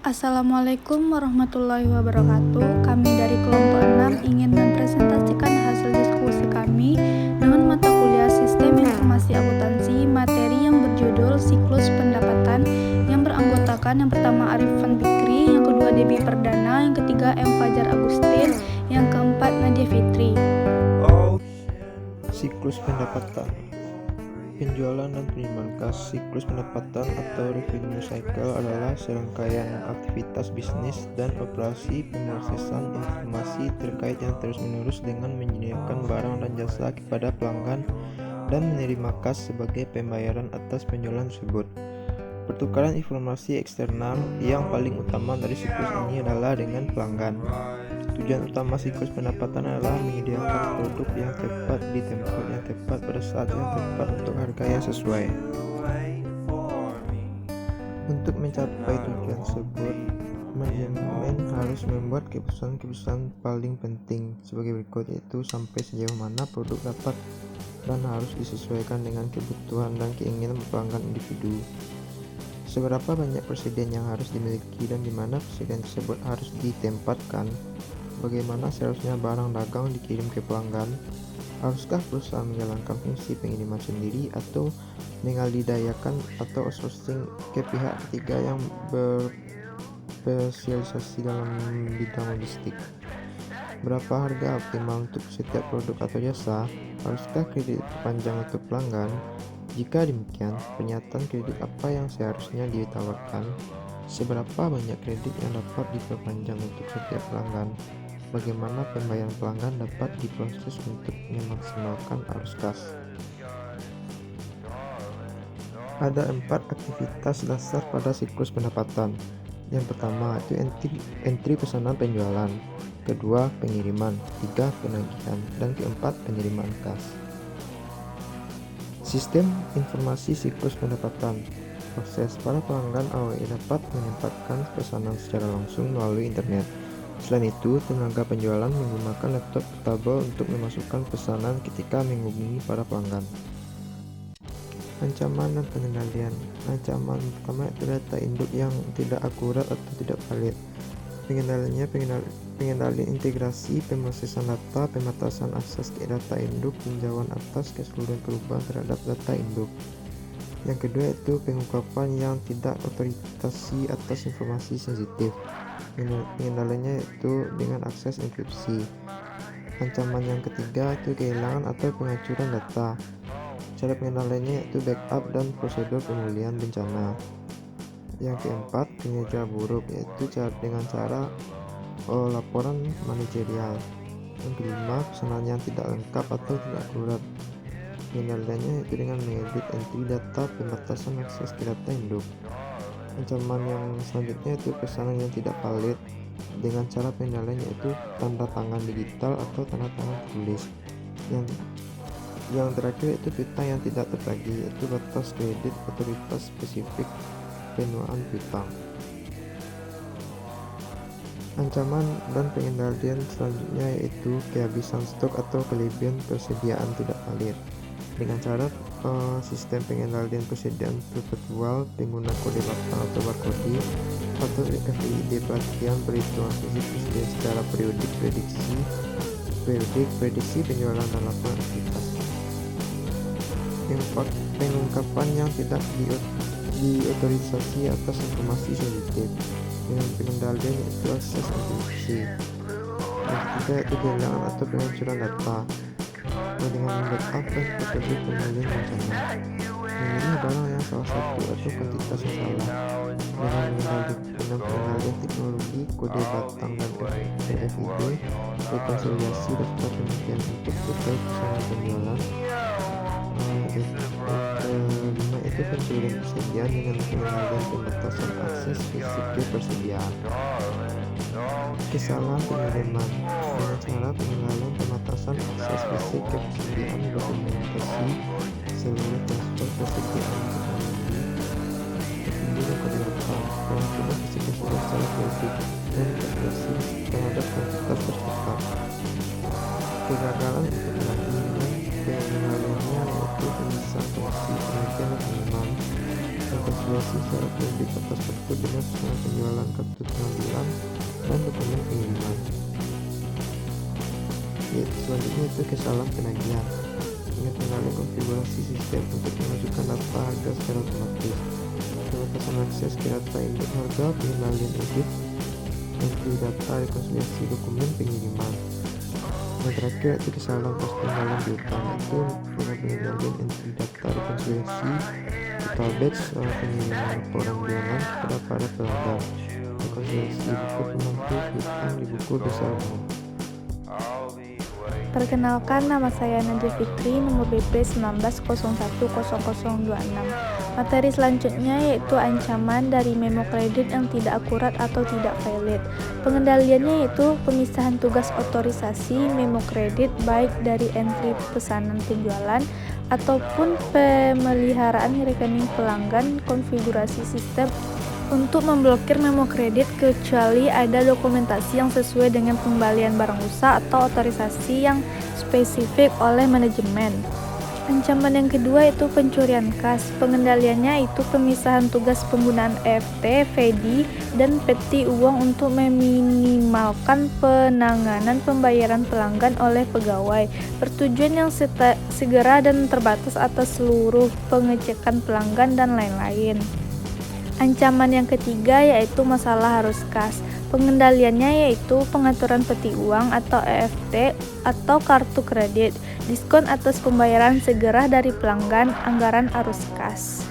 Assalamualaikum warahmatullahi wabarakatuh. Kami dari kelompok 6 ingin mempresentasikan hasil diskusi kami dengan mata kuliah Sistem Informasi Akuntansi, materi yang berjudul Siklus Pendapatan, yang beranggotakan yang pertama Arifan Fikri, yang kedua Debbie Perdana, yang ketiga M. Fajar Agustin, yang keempat Nadia Fitri. Siklus pendapatan, penjualan dan penerimaan kas. Siklus pendapatan atau revenue cycle adalah serangkaian aktivitas bisnis dan operasi pemrosesan informasi terkait yang terus-menerus dengan menyediakan barang dan jasa kepada pelanggan dan menerima kas sebagai pembayaran atas penjualan tersebut. Pertukaran informasi eksternal yang paling utama dari siklus ini adalah dengan pelanggan. Tujuan utama siklus pendapatan adalah menyediakan produk yang tepat di tempat yang tepat pada saat yang tepat untuk harga yang sesuai. Untuk mencapai tujuan tersebut, manajemen harus membuat keputusan-keputusan paling penting sebagai berikut, yaitu sampai sejauh mana produk dapat dan harus disesuaikan dengan kebutuhan dan keinginan pelanggan individu. Seberapa banyak persediaan yang harus dimiliki dan di mana persediaan tersebut harus ditempatkan. Bagaimana seharusnya barang dagang dikirim ke pelanggan? Haruskah perusahaan menjalankan fungsi pengiriman sendiri atau mengalihdayakan atau outsourcing ke pihak ketiga yang berspesialisasi dalam bidang logistik? Berapa harga optimal untuk setiap produk atau jasa? Haruskah kredit diperpanjang untuk pelanggan? Jika demikian, pernyataan kredit apa yang seharusnya ditawarkan? Seberapa banyak kredit yang dapat diperpanjang untuk setiap pelanggan? Bagaimana pembayaran pelanggan dapat diproses untuk memaksimalkan arus kas? Ada 4 aktivitas dasar pada siklus pendapatan. Yang pertama itu entry pesanan penjualan, kedua pengiriman, tiga penagihan, dan keempat penerimaan kas. Sistem informasi siklus pendapatan. Proses para pelanggan AOE dapat menempatkan pesanan secara langsung melalui internet. Selain itu, tenaga penjualan menggunakan laptop portable untuk memasukkan pesanan ketika menghubungi para pelanggan. Ancaman dan pengendalian. Ancaman pertama itu data induk yang tidak akurat atau tidak valid. Pengendalian integrasi pemrosesan data, pembatasan akses ke data induk, tinjauan atas keseluruhan perubahan terhadap data induk. Yang kedua itu pengungkapan yang tidak otorisasi atas informasi sensitif. Pengendaliannya itu dengan akses enkripsi. Ancaman yang ketiga itu kehilangan atau penghancuran data. Cara pengendaliannya itu backup dan prosedur pemulihan bencana. Yang keempat, kinerja buruk, yaitu dengan cara laporan manajerial. Yang kelima, pesanan yang tidak lengkap atau tidak akurat. Pengendaliannya itu dengan mengedit entry data, pembatasan akses ke data induk. Ancaman yang selanjutnya itu pesanan yang tidak valid, dengan cara pengendalian yaitu tanda tangan digital atau tanda tangan tertulis. Yang terakhir itu piutang yang tidak tertagih, yaitu batas kredit otoritas spesifik penuaan piutang. Ancaman dan pengendalian selanjutnya yaitu kehabisan stok atau kelebihan persediaan tidak valid. Dengan cara sistem pengendalian persediaan perpetual, pengguna kode batang atau barcode atau FID, pelatihan perhitungan fisik persediaan secara periodik, prediksi penjualan dan laporan aktivitas. Pengungkapan yang tidak diotorisasi atas informasi sensitif. Dengan pengendalian yaitu akses enkripsi. Yang ketiga yaitu kehilangan atau penghancuran data. Dengan backup dan prosedur pemulihan bencana. Memilih barang yang salah satu atau kuantitas yang salah. Dengan pengendalian teknologi kode batang dan FID, rekonsiliasi daftar pemakaian untuk detail pesanan penjualan. Kelima itu pencurian persediaan dengan pengendalian pembatasan akses fisik ke persediaan. Kesalahan pengiriman dengan cara pengendalian pembatasan akses fisik ke persediaan, dokumentasi seluruh transfer persediaan teknologi, pembunuhan kode batang, pengaturan fisik tersebut secara periodik, dan integrasi terhadap kuantitas tercepat. Kegagalan untuk menagih dengan pengendaliannya yaitu pemisahan fungsi penagihan dan pengiriman. Yang rekonsiliasi secara kredit atas kartu dengan pesanan penjualan, kartu pengambilan, dan dokumen pengiriman. Selanjutnya itu kesalahan penagihan. Ingat mengenali konfigurasi sistem untuk mengajukan data harga secara otomatis, pembatasan akses ke data induk harga, pengendalian edit, entry data, rekonsiliasi dokumen pengiriman. Yang terakhir itu kesalahan posttinggalan piutang, itu pengendalian entry data, rekonsiliasi total batch, pengiriman laporan bulanan kepada para pelanggan, rekonsiliasi buku pembantu piutang di buku besar umum. Perkenalkan, nama saya Najwa Fikri, nomor BP 19010026. Materi selanjutnya yaitu ancaman dari memo kredit yang tidak akurat atau tidak valid. Pengendaliannya yaitu pemisahan tugas otorisasi memo kredit baik dari entry pesanan penjualan ataupun pemeliharaan rekening pelanggan, konfigurasi sistem untuk memblokir memo kredit kecuali ada dokumentasi yang sesuai dengan pembelian barang usaha atau otorisasi yang spesifik oleh manajemen. Ancaman yang kedua itu pencurian kas. Pengendaliannya itu pemisahan tugas penggunaan EFT, VD, dan peti uang untuk meminimalkan penanganan pembayaran pelanggan oleh pegawai. Persetujuan yang segera dan terbatas atas seluruh pengecekan pelanggan dan lain-lain. Ancaman yang ketiga yaitu masalah arus kas. Pengendaliannya yaitu pengaturan peti uang atau EFT atau kartu kredit, diskon atas pembayaran segera dari pelanggan, anggaran arus kas.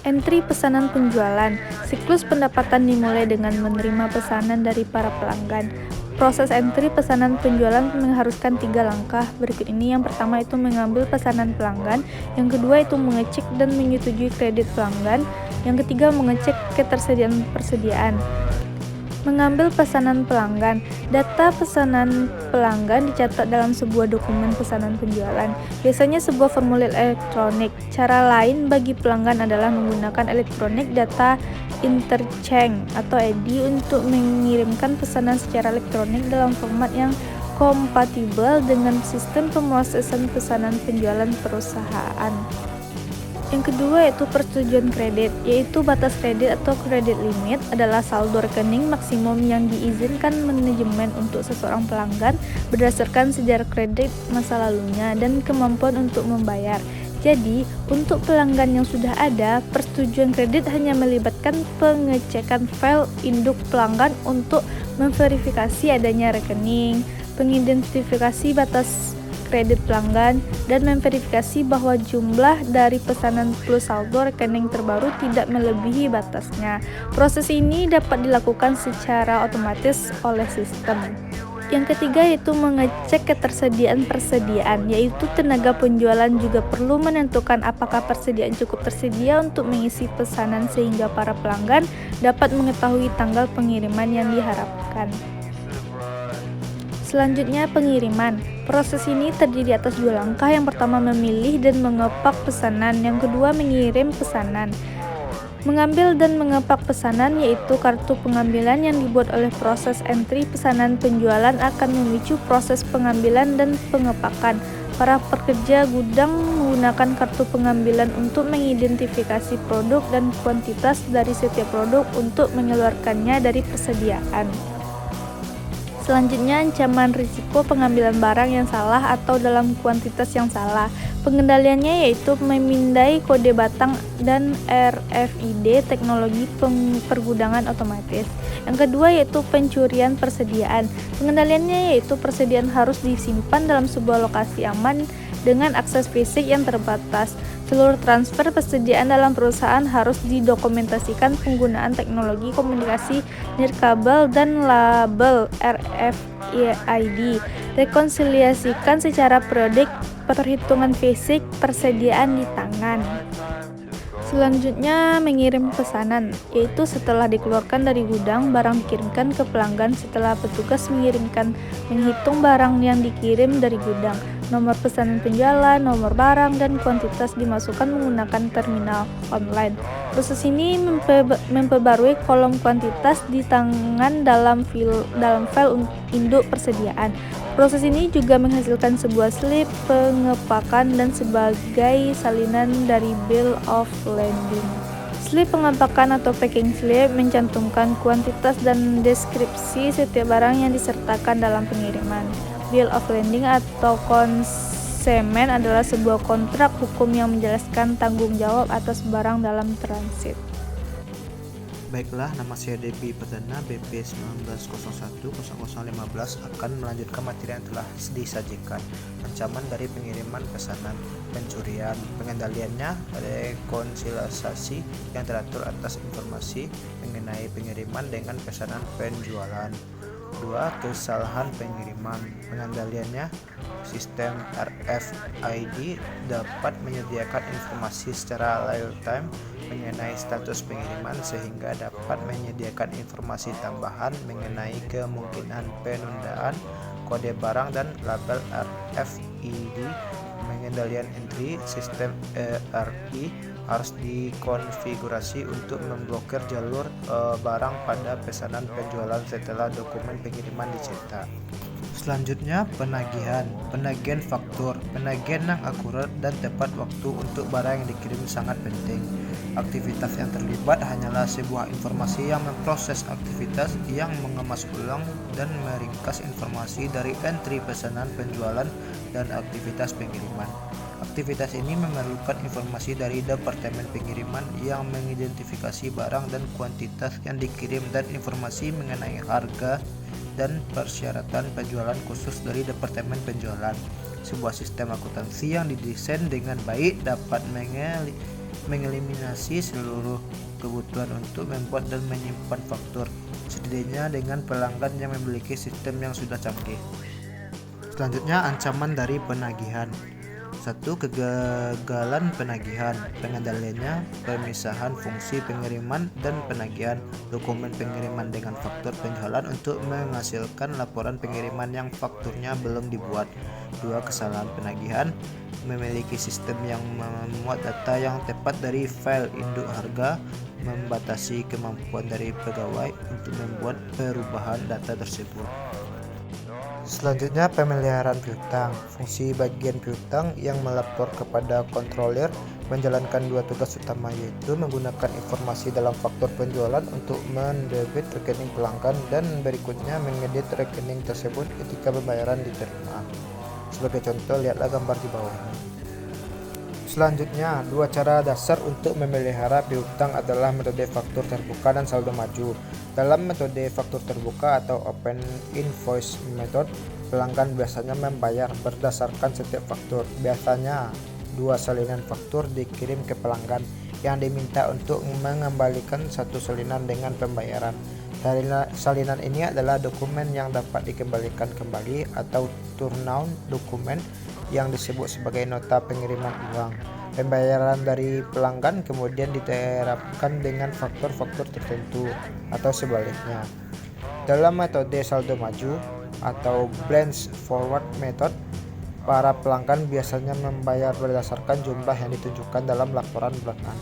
Entry pesanan penjualan. Siklus pendapatan dimulai dengan menerima pesanan dari para pelanggan. Proses entry pesanan penjualan mengharuskan 3 langkah berikut ini. Yang pertama itu mengambil pesanan pelanggan, yang kedua itu mengecek dan menyetujui kredit pelanggan, yang ketiga mengecek ketersediaan persediaan. Mengambil pesanan pelanggan. Data pesanan pelanggan dicatat dalam sebuah dokumen pesanan penjualan, biasanya sebuah formulir elektronik. Cara lain bagi pelanggan adalah menggunakan elektronik data interchange atau EDI untuk mengirimkan pesanan secara elektronik dalam format yang kompatibel dengan sistem pemrosesan pesanan penjualan perusahaan. Yang kedua yaitu persetujuan kredit, yaitu batas kredit atau kredit limit adalah saldo rekening maksimum yang diizinkan manajemen untuk seseorang pelanggan berdasarkan sejarah kredit masa lalunya dan kemampuan untuk membayar. Jadi, untuk pelanggan yang sudah ada, persetujuan kredit hanya melibatkan pengecekan file induk pelanggan untuk memverifikasi adanya rekening, pengidentifikasi batas kredit pelanggan, dan memverifikasi bahwa jumlah dari pesanan plus saldo rekening terbaru tidak melebihi batasnya. Proses ini dapat dilakukan secara otomatis oleh sistem. Yang ketiga yaitu mengecek ketersediaan persediaan, yaitu tenaga penjualan juga perlu menentukan apakah persediaan cukup tersedia untuk mengisi pesanan sehingga para pelanggan dapat mengetahui tanggal pengiriman yang diharapkan. Selanjutnya pengiriman. Proses ini terdiri atas 2 langkah. Yang pertama memilih dan mengepak pesanan, yang kedua mengirim pesanan. Mengambil dan mengepak pesanan yaitu kartu pengambilan yang dibuat oleh proses entry pesanan penjualan akan memicu proses pengambilan dan pengepakan. Para pekerja gudang menggunakan kartu pengambilan untuk mengidentifikasi produk dan kuantitas dari setiap produk untuk mengeluarkannya dari persediaan. Selanjutnya, ancaman risiko pengambilan barang yang salah atau dalam kuantitas yang salah. Pengendaliannya yaitu memindai kode batang dan RFID teknologi pergudangan otomatis. Yang kedua yaitu pencurian persediaan. Pengendaliannya yaitu persediaan harus disimpan dalam sebuah lokasi aman dengan akses fisik yang terbatas. Seluruh transfer persediaan dalam perusahaan harus didokumentasikan penggunaan teknologi komunikasi nirkabel dan label RFID. Rekonsiliasikan secara periodik perhitungan fisik persediaan di tangan. Selanjutnya mengirim pesanan, yaitu setelah dikeluarkan dari gudang, barang dikirimkan ke pelanggan setelah petugas menghitung barang yang dikirim dari gudang. Nomor pesanan penjualan, nomor barang, dan kuantitas dimasukkan menggunakan terminal online. Proses ini memperbarui kolom kuantitas di tangan dalam file induk persediaan. Proses ini juga menghasilkan sebuah slip pengepakan dan sebagai salinan dari bill of lading. Slip pengampakan atau packing slip mencantumkan kuantitas dan deskripsi setiap barang yang disertakan dalam pengiriman. Bill of lading atau konsemen adalah sebuah kontrak hukum yang menjelaskan tanggung jawab atas barang dalam transit. Baiklah, nama saya Debbie Perdana, BP 19010015 akan melanjutkan materi yang telah disajikan. Ancaman dari pengiriman pesanan, pencurian, pengendaliannya, rekonsiliasi yang teratur atas informasi mengenai pengiriman dengan pesanan penjualan. 2. Kesalahan pengiriman, pengendaliannya. Sistem RFID dapat menyediakan informasi secara real time mengenai status pengiriman sehingga dapat menyediakan informasi tambahan mengenai kemungkinan penundaan kode barang dan label RFID. Pengendalian entry, sistem ERP harus dikonfigurasi untuk memblokir jalur barang pada pesanan penjualan setelah dokumen pengiriman dicetak. Selanjutnya, penagihan faktur. Penagihan yang akurat dan tepat waktu untuk barang yang dikirim sangat penting. Aktivitas yang terlibat hanyalah sebuah informasi yang memproses aktivitas yang mengemas ulang dan meringkas informasi dari entry pesanan penjualan dan aktivitas pengiriman. Aktivitas ini memerlukan informasi dari Departemen Pengiriman yang mengidentifikasi barang dan kuantitas yang dikirim dan informasi mengenai harga dan persyaratan penjualan khusus dari Departemen Penjualan. Sebuah sistem akuntansi yang didesain dengan baik dapat mengeliminasi seluruh kebutuhan untuk membuat dan menyimpan faktur, setidaknya dengan pelanggan yang memiliki sistem yang sudah canggih. Selanjutnya, ancaman dari penagihan. 1. Kegagalan penagihan. Pengendaliannya, pemisahan fungsi pengiriman dan penagihan dokumen pengiriman dengan faktur penjualan untuk menghasilkan laporan pengiriman yang fakturnya belum dibuat. 2. Kesalahan penagihan, memiliki sistem yang memuat data yang tepat dari file induk harga, membatasi kemampuan dari pegawai untuk membuat perubahan data tersebut. Selanjutnya, pemeliharaan piutang. Fungsi bagian piutang yang melapor kepada kontroler menjalankan dua tugas utama, yaitu menggunakan informasi dalam faktur penjualan untuk mendebit rekening pelanggan dan berikutnya mengedit rekening tersebut ketika pembayaran diterima. Sebagai contoh, lihatlah gambar di bawah ini. Selanjutnya, dua cara dasar untuk memelihara piutang adalah metode faktur terbuka dan saldo maju. Dalam metode faktur terbuka atau open invoice method, pelanggan biasanya membayar berdasarkan setiap faktur. Biasanya, dua salinan faktur dikirim ke pelanggan yang diminta untuk mengembalikan satu salinan dengan pembayaran. Salinan ini adalah dokumen yang dapat dikembalikan kembali atau turnout dokumen yang disebut sebagai nota pengiriman uang. Pembayaran dari pelanggan kemudian diterapkan dengan faktor-faktor tertentu atau sebaliknya. Dalam metode saldo maju atau branch forward method, para pelanggan biasanya membayar berdasarkan jumlah yang ditunjukkan dalam laporan bulanan,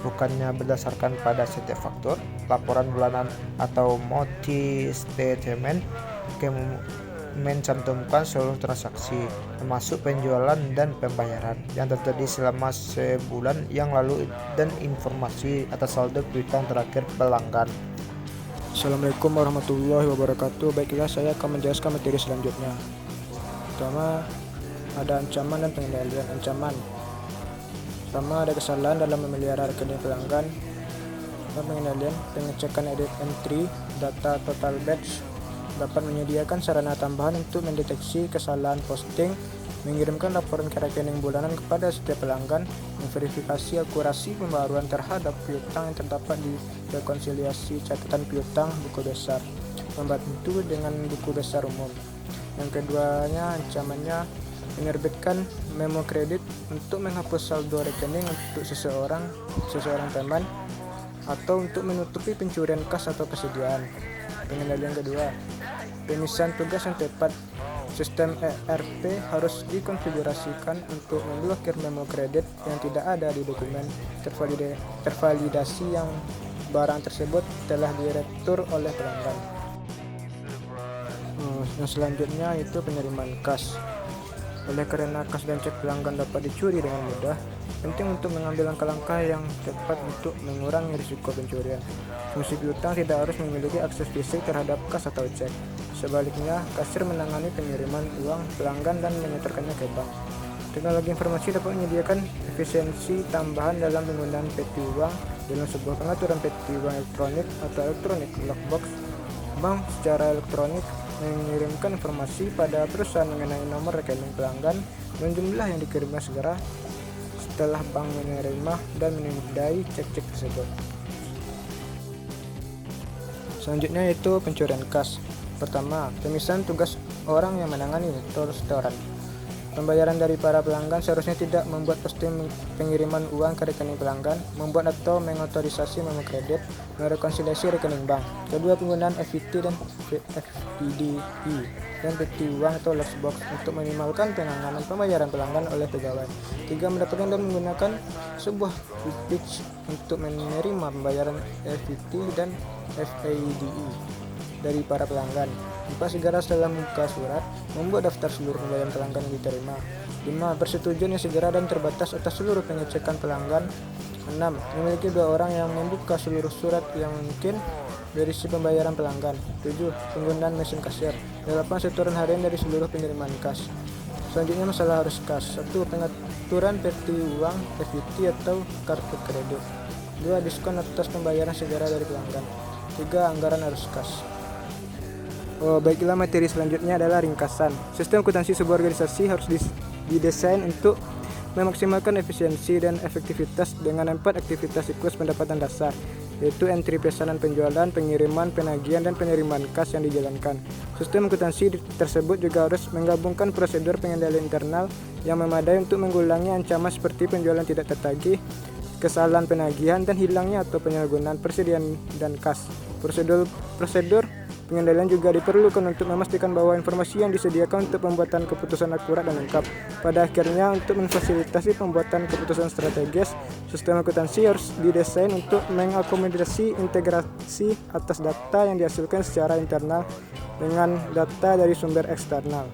bukannya berdasarkan pada setiap faktur. Laporan bulanan atau multi statement mencantumkan seluruh transaksi, termasuk penjualan dan pembayaran yang terjadi selama sebulan yang lalu dan informasi atas saldo piutang terakhir pelanggan. Assalamualaikum warahmatullahi wabarakatuh. Baiklah, saya akan menjelaskan materi selanjutnya. Pertama, ada ancaman dan pengendalian. Ancaman pertama, ada kesalahan dalam memelihara rekening pelanggan. Pengendalian, pengecekan edit entry data total batch dapat menyediakan sarana tambahan untuk mendeteksi kesalahan posting, mengirimkan laporan ke rekening bulanan kepada setiap pelanggan, memverifikasi akurasi pembaruan terhadap piutang yang terdapat di rekonsiliasi catatan piutang buku besar, membantu dengan buku besar umum. Yang keduanya, ancamannya menerbitkan memo kredit untuk menghapus saldo rekening untuk seseorang teman atau untuk menutupi pencurian kas atau kesediaan. Pengendalian kedua, pemisahan tugas yang tepat. Sistem ERP harus dikonfigurasikan untuk memblokir memo kredit yang tidak ada di dokumen tervalidasi yang barang tersebut telah diretur oleh pelanggan. Yang selanjutnya itu penerimaan kas. Oleh karena kas dan cek pelanggan dapat dicuri dengan mudah, penting untuk mengambil langkah-langkah yang tepat untuk mengurangi risiko pencurian. Fungsi piutang tidak harus memiliki akses fisik terhadap kas atau cek. Sebaliknya, kasir menangani pengiriman uang pelanggan dan menyetorkannya ke bank. Teknologi informasi dapat menyediakan efisiensi tambahan dalam penggunaan peti uang. Dalam sebuah pengaturan peti uang elektronik atau electronic lockbox, bank secara elektronik mengirimkan informasi pada perusahaan mengenai nomor rekening pelanggan dan jumlah yang dikirimnya segera setelah bank menerima dan menindai cek-cek tersebut. Selanjutnya yaitu pencurian kas. Pertama, pemisahan tugas orang yang menangani atau restoran. Pembayaran dari para pelanggan seharusnya tidak membuat posting pengiriman uang ke rekening pelanggan, membuat atau mengotorisasi memo kredit, merekonsiliasi rekening bank. Kedua, penggunaan FVT dan FPDI dan peti uang atau lockbox untuk meminimalkan penanganan pembayaran pelanggan oleh pegawai. Tiga, mendapatkan dan menggunakan sebuah pitch untuk menerima pembayaran FVT dan FADI dari para pelanggan. 4. Segera setelah membuka surat, membuat daftar seluruh pembayaran pelanggan yang diterima. 5. Persetujuan yang segera dan terbatas atas seluruh pengecekan pelanggan. 6. Memiliki 2 orang yang membuka seluruh surat yang mungkin berisi pembayaran pelanggan. 7. Penggunaan mesin kasir. 8. Setoran harian dari seluruh pengiriman kas. Selanjutnya masalah arus kas. 1. Pengaturan peti uang, FVT atau kartu kredit. 2. Diskon atas pembayaran segera dari pelanggan. 3. Anggaran arus kas. Baiklah, materi selanjutnya adalah ringkasan. Sistem akuntansi sebuah organisasi harus didesain untuk memaksimalkan efisiensi dan efektivitas dengan 4 aktivitas siklus pendapatan dasar, yaitu entry pesanan penjualan, pengiriman, penagihan, dan penerimaan kas yang dijalankan. Sistem akuntansi tersebut juga harus menggabungkan prosedur pengendalian internal yang memadai untuk mengulangi ancaman seperti penjualan tidak tertagih, kesalahan penagihan, dan hilangnya atau penyalahgunaan persediaan dan kas. Prosedur pengendalian juga diperlukan untuk memastikan bahwa informasi yang disediakan untuk pembuatan keputusan akurat dan lengkap. Pada akhirnya, untuk memfasilitasi pembuatan keputusan strategis, sistem akuntansi harus didesain untuk mengakomodasi integrasi atas data yang dihasilkan secara internal dengan data dari sumber eksternal.